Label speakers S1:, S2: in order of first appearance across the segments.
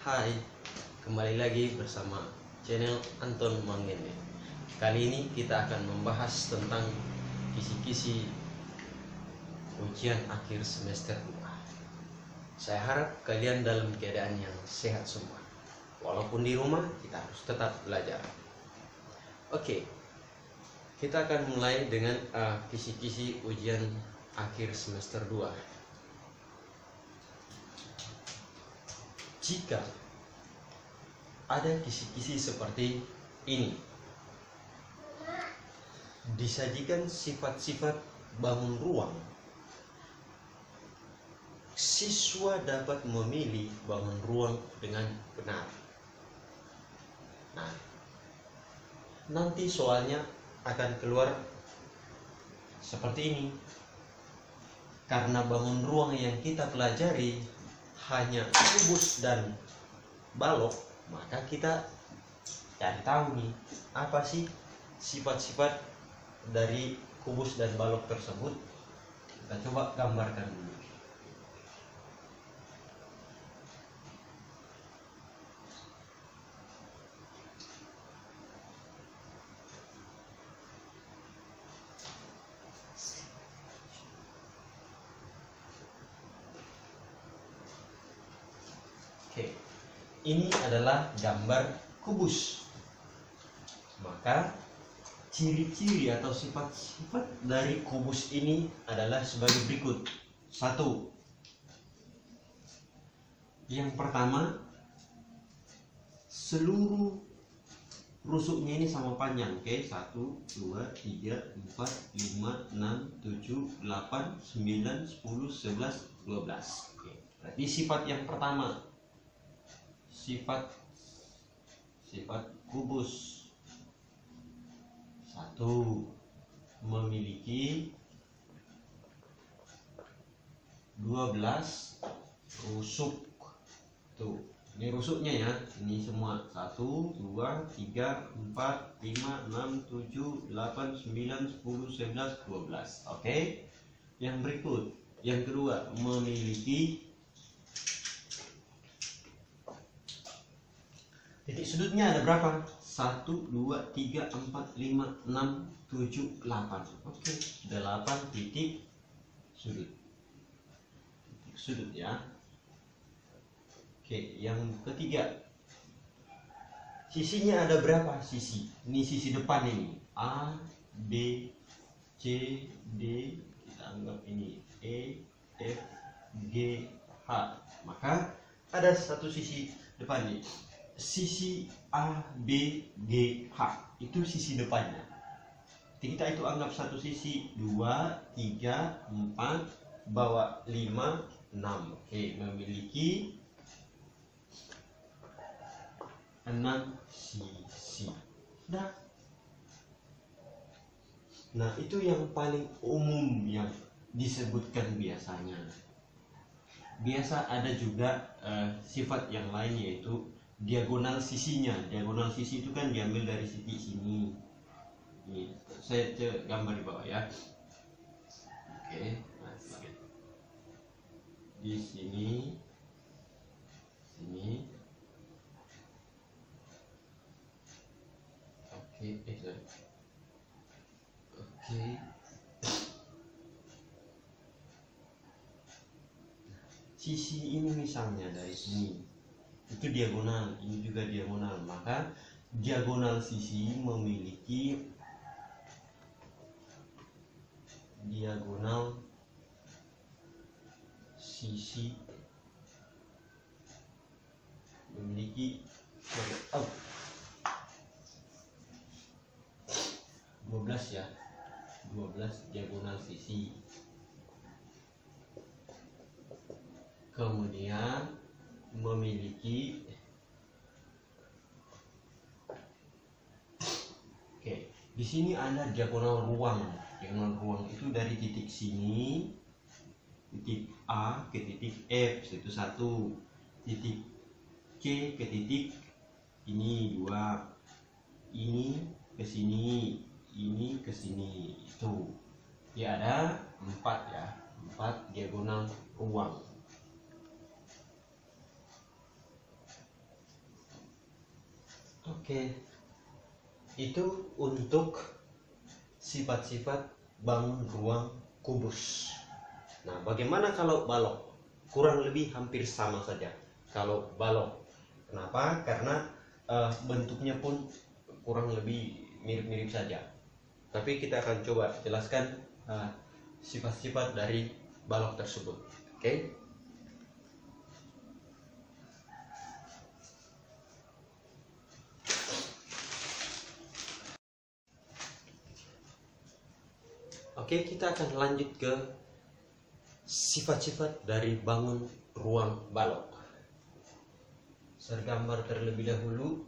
S1: Hai, kembali lagi bersama channel Anton Manggene. Kali ini kita akan membahas tentang kisi-kisi ujian akhir semester 2. Saya harap kalian dalam keadaan yang sehat semua. Walaupun di rumah, kita harus tetap belajar. Oke, kita akan mulai dengan kisi-kisi ujian akhir semester 2. Jika ada kisi-kisi seperti ini, disajikan sifat-sifat bangun ruang, siswa dapat memilih bangun ruang dengan benar. Nah, nanti soalnya akan keluar seperti ini. Karena bangun ruang yang kita pelajari hanya kubus dan balok, maka kita cari tahu nih, apa sih sifat-sifat dari kubus dan balok tersebut. Kita coba gambarkan dulu. Oke, ini adalah gambar kubus. Maka ciri-ciri atau sifat-sifat dari kubus ini adalah sebagai berikut. 1. Yang pertama, seluruh rusuknya ini sama panjang. Oke, 1, 2, 3, 4, 5, 6, 7, 8, 9, 10, 11, 12. Oke, berarti sifat yang pertama, sifat kubus. 1. Memiliki 12 rusuk. Tuh, ini rusuknya ya. Ini semua 1, 2, 3, 4, 5, 6, 7, 8, 9, 10, 11, 12. Oke. Yang berikut, yang kedua, memiliki titik sudutnya ada berapa? 1, 2, 3, 4, 5, 6, 7, 8. Oke, 8 titik sudut. Titik sudut ya. Oke, yang ketiga, sisinya ada berapa sisi? Ini sisi depan ini. A, B, C, D, kita anggap ini E, F, G, H. Maka ada satu sisi depan nih. Sisi A, B, G, H itu sisi depannya. Kita itu anggap satu sisi. 2, 3, 4, bawah 5, 6. Oke, memiliki 6 sisi. Nah, itu yang paling umum yang disebutkan biasanya. Biasa ada juga sifat yang lain, yaitu diagonal sisinya. Diagonal sisi itu kan diambil dari titik sini. Ini saya gambar di bawah ya. Oke, nah, di sini, sini. Oke, sorry. Oke. Sisi ini misalnya dari sini, itu diagonal, ini juga diagonal. Maka diagonal sisi memiliki diagonal sisi memiliki 12 ya, 12 diagonal sisi. Kemudian memiliki di sini ada diagonal ruang. Diagonal ruang itu dari titik sini, titik A ke titik F, itu 1. Titik C ke titik ini 2. Ini ke sini, ini ke sini, itu. Ya, ada 4 ya, 4 diagonal ruang. Oke, itu untuk sifat-sifat bangun ruang kubus. Nah, bagaimana kalau balok? Kurang lebih hampir sama saja kalau balok. Kenapa? Karena bentuknya pun kurang lebih mirip-mirip saja. Tapi kita akan coba jelaskan sifat-sifat dari balok tersebut. Oke? Oke, kita akan lanjut ke sifat-sifat dari bangun ruang balok. Saya gambar terlebih dahulu.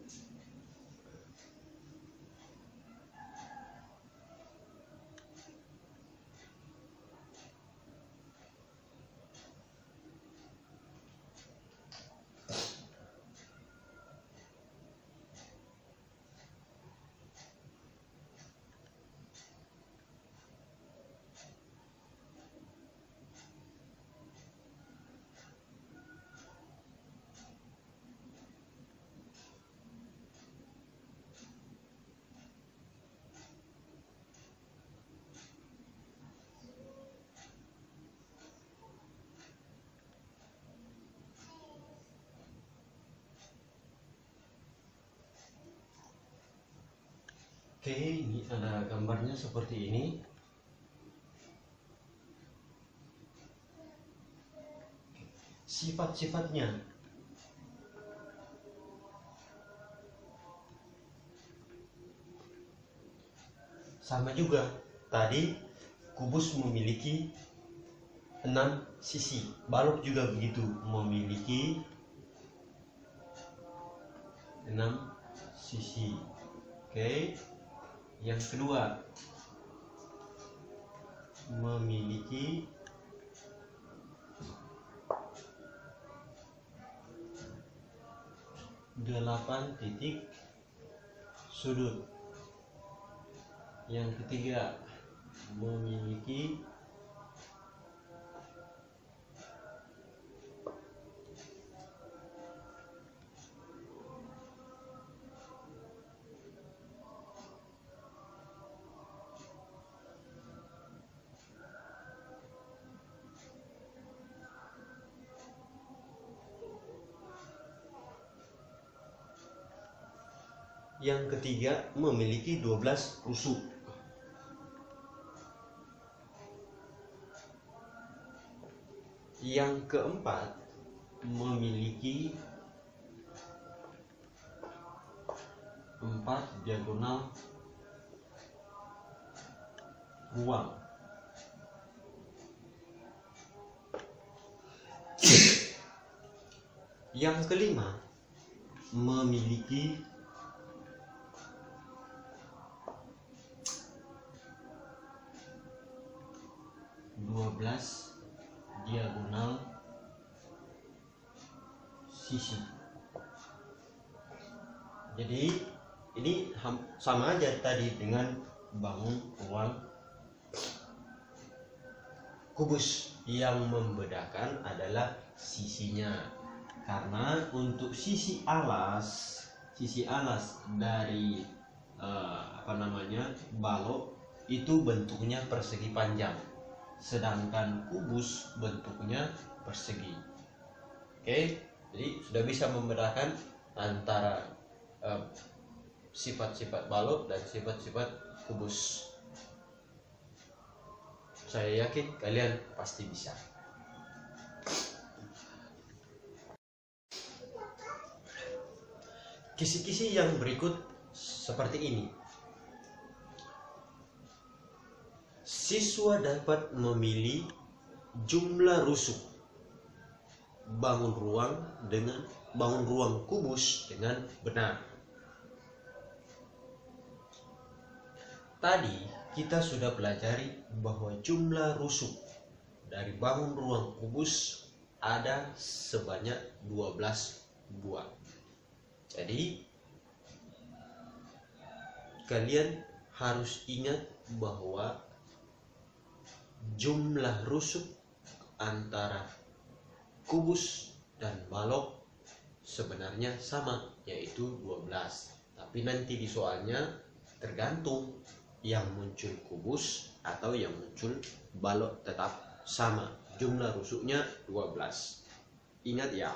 S1: Oke, ini ada gambarnya seperti ini. Sifat-sifatnya. Sama juga, tadi kubus memiliki 6 sisi. Balok juga begitu, memiliki 6 sisi. Oke. Yang kedua, memiliki 8 titik sudut. Yang ketiga, memiliki 12 rusuk. Yang keempat, memiliki 4 diagonal ruang. Yang kelima, memiliki 12 diagonal sisi. Jadi ini sama aja tadi dengan bangun ruang kubus. Yang membedakan adalah sisinya. Karena untuk sisi alas dari balok itu bentuknya persegi panjang, sedangkan kubus bentuknya persegi. Oke, jadi sudah bisa membedakan antara sifat-sifat balok dan sifat-sifat kubus. Saya yakin kalian pasti bisa. Kisi-kisi yang berikut seperti ini. Siswa dapat memilih jumlah rusuk bangun ruang kubus dengan benar. Tadi kita sudah pelajari bahwa jumlah rusuk dari bangun ruang kubus ada sebanyak 12 buah. Jadi kalian harus ingat bahwa jumlah rusuk antara kubus dan balok sebenarnya sama, yaitu 12. Tapi nanti di soalnya tergantung yang muncul kubus atau yang muncul balok tetap sama. Jumlah rusuknya 12. Ingat ya.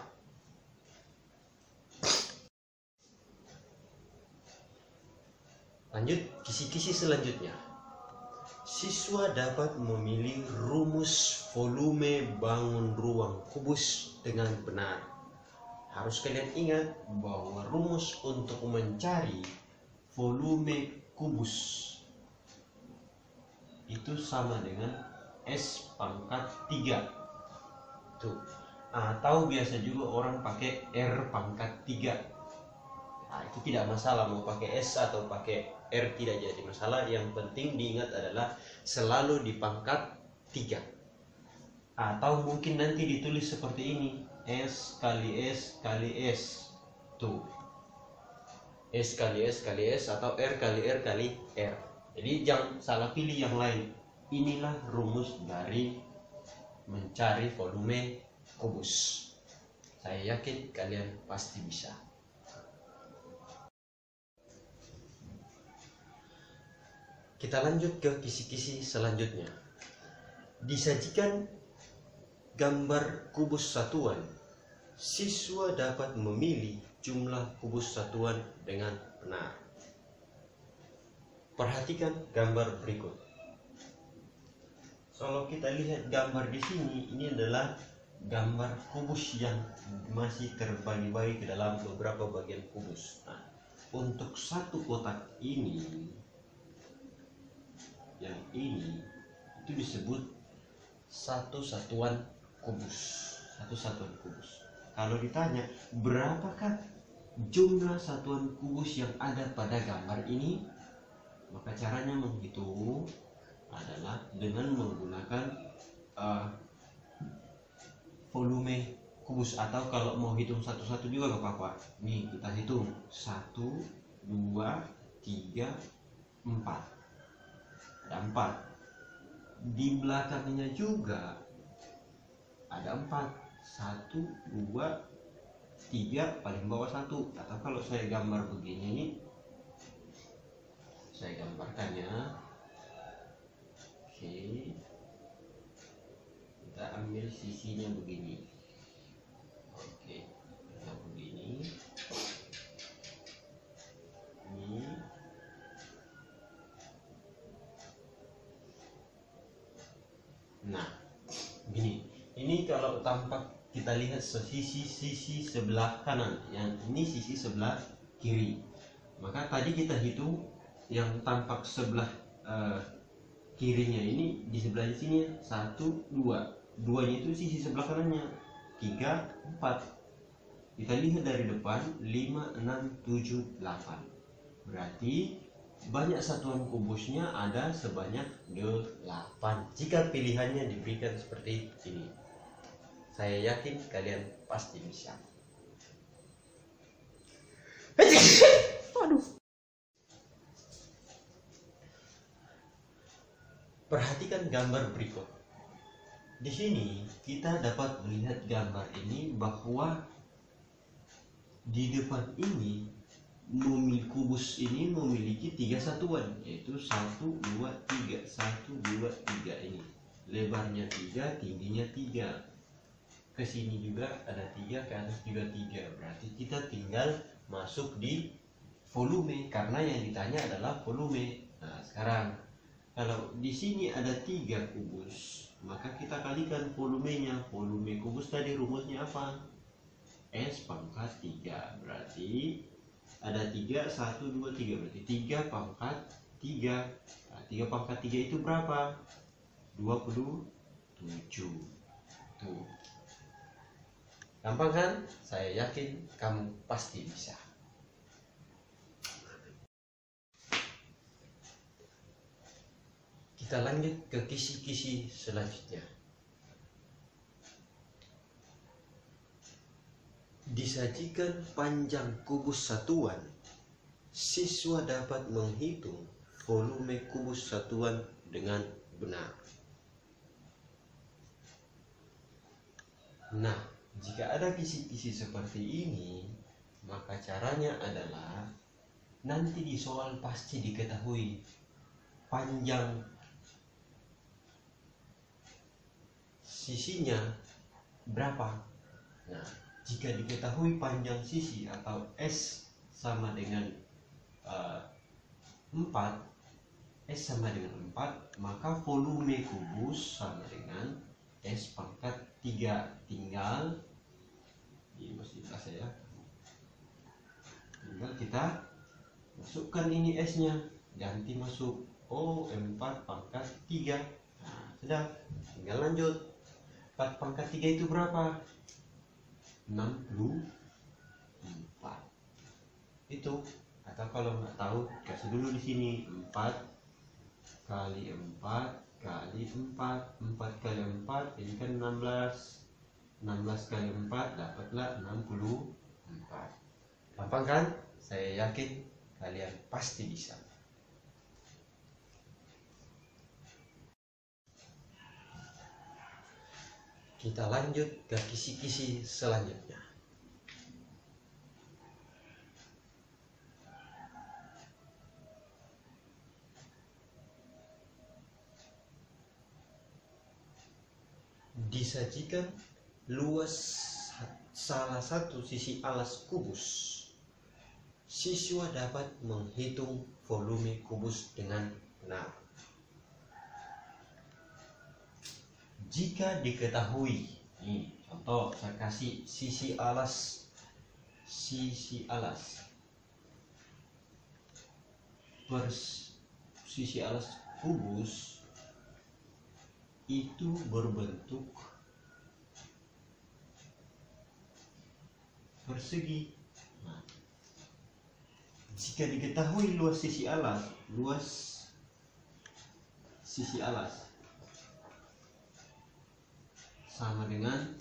S1: Lanjut kisi-kisi selanjutnya. Siswa dapat memilih rumus volume bangun ruang kubus dengan benar. Harus kalian ingat bahwa rumus untuk mencari volume kubus itu sama dengan S pangkat 3. Tuh. Atau biasa juga orang pakai R pangkat 3. Nah, itu tidak masalah mau pakai S atau pakai R, tidak jadi masalah. Yang penting diingat adalah selalu di pangkat 3. Atau mungkin nanti ditulis seperti ini, S kali S kali S. Tuh. S kali S kali S atau R kali R kali R. Jadi jangan salah pilih yang lain. Inilah rumus dari mencari volume kubus. Saya yakin kalian pasti bisa. Kita lanjut ke kisi-kisi selanjutnya. Disajikan gambar kubus satuan. Siswa dapat memilih jumlah kubus satuan dengan benar. Perhatikan gambar berikut. Kalau kita lihat gambar di sini, ini adalah gambar kubus yang masih terbagi-bagi ke dalam beberapa bagian kubus. Nah, untuk satu kotak ini, yang ini itu disebut satu satuan kubus. Satu satuan kubus. Kalau ditanya berapakah jumlah satuan kubus yang ada pada gambar ini, maka caranya menghitung adalah dengan menggunakan volume kubus, atau kalau mau hitung satu-satu juga gak apa-apa. Nih kita hitung 1, 2, 3, 4. Ada 4. Di belakangnya juga ada 4. 1, 2, 3, paling bawah 1. Atau kalau saya gambar begini nih, saya gambarkannya. Oke, kita ambil sisinya begini. Oke, kita begini. Ini. Nah, begini. Ini kalau tampak kita lihat sisi sebelah kanan, yang ini sisi sebelah kiri. Maka tadi kita hitung yang tampak sebelah kirinya ini di sebelah sini 1, 2. 2-nya itu sisi sebelah kanannya. 3, 4. Kita lihat dari depan 5, 6, 7, 8. Berarti banyak satuan kubusnya ada sebanyak 8 jika pilihannya diberikan seperti ini. Saya yakin kalian pasti bisa. Aduh. Perhatikan gambar berikut. Di sini kita dapat melihat gambar ini bahwa di depan ini kubus ini memiliki 3 satuan, yaitu 1, 2, 3. 1, 2, 3 ini. Lebarnya 3, tingginya 3. Ke sini juga ada 3, ke atas juga 3. Berarti kita tinggal masuk di volume, karena yang ditanya adalah volume. Nah, sekarang kalau di sini ada 3 kubus, maka kita kalikan volumenya. Volume kubus tadi rumusnya apa? S pangkat 3. Berarti ada 3, 1, 2, 3. Berarti 3 pangkat 3. Nah, 3 pangkat 3 itu berapa? 27. Tuh. Gampang kan? Saya yakin kamu pasti bisa. Kita lanjut ke kisi-kisi selanjutnya. Disajikan panjang kubus satuan, siswa dapat menghitung volume kubus satuan dengan benar. Nah, jika ada kisi-kisi seperti ini, maka caranya adalah nanti di soal pasti diketahui panjang sisinya berapa. Nah, jika diketahui panjang sisi atau S sama dengan 4, S sama dengan 4, maka volume kubus sama dengan S pangkat 3. Tinggal ini mesti bahasa ya, tinggal kita masukkan ini S nya, ganti masuk 4 pangkat 3. Nah, sudah, tinggal lanjut. 4 pangkat 3 itu berapa? 64. Itu, atau kalau nggak tahu kasih dulu di sini 4 kali 4 kali 4, 4 kali 4 ini kan 16. 16 kali 4 dapatlah 64. Gampang kan? Saya yakin kalian pasti bisa. Kita lanjut ke kisi-kisi selanjutnya. Disajikan luas salah satu sisi alas kubus. Siswa dapat menghitung volume kubus dengan benar. Jika diketahui, nih contoh saya kasih sisi alas per sisi alas kubus itu berbentuk persegi. Nah, jika diketahui luas sisi alas sama dengan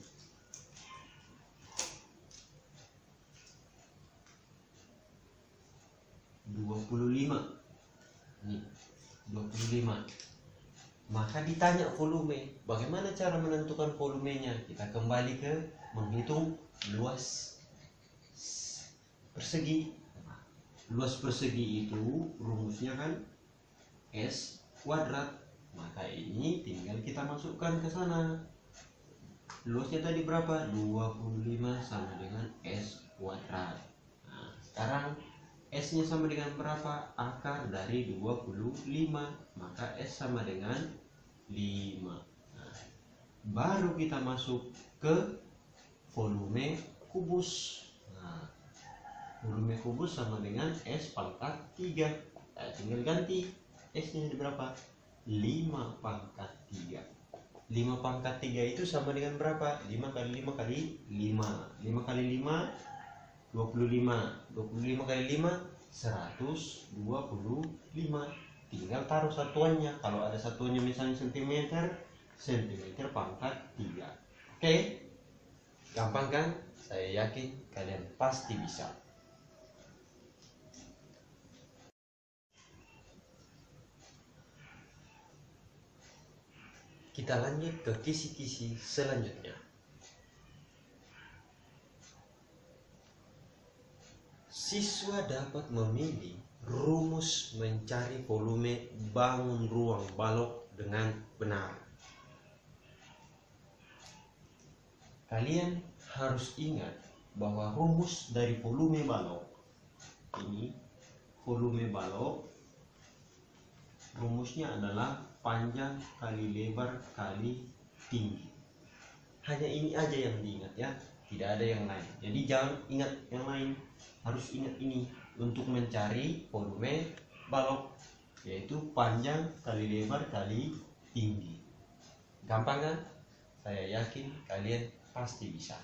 S1: Nih, 25. Maka ditanya volume. Bagaimana cara menentukan volumenya? Kita kembali ke menghitung luas persegi. Luas persegi itu rumusnya kan S kuadrat. Maka ini tinggal kita masukkan ke sana. Luasnya tadi berapa? 25 sama dengan S kuadrat. Nah, sekarang S-nya sama dengan berapa? Akar dari 25. Maka S sama dengan 5. Nah, baru kita masuk ke volume kubus. Nah, volume kubus sama dengan S pangkat 3. Nah, tinggal ganti S-nya berapa? 5 pangkat 3. 5 pangkat 3 itu sama dengan berapa? 5 kali 5 kali 5. 5 kali 5 25. 25 kali 5 125. Tinggal taruh satuannya. Kalau ada satuannya misalnya cm pangkat 3. Oke? Gampang kan? Saya yakin kalian pasti bisa. Kita lanjut ke kisi-kisi selanjutnya. Siswa dapat memilih rumus mencari volume bangun ruang balok dengan benar. Kalian harus ingat bahwa rumus dari volume balok ini, volume balok rumusnya adalah panjang kali lebar kali tinggi. Hanya ini aja yang diingat ya, tidak ada yang lain. Jadi jangan ingat yang lain, harus ingat ini untuk mencari volume balok, yaitu panjang kali lebar kali tinggi. Gampang kan? Saya yakin kalian pasti bisa.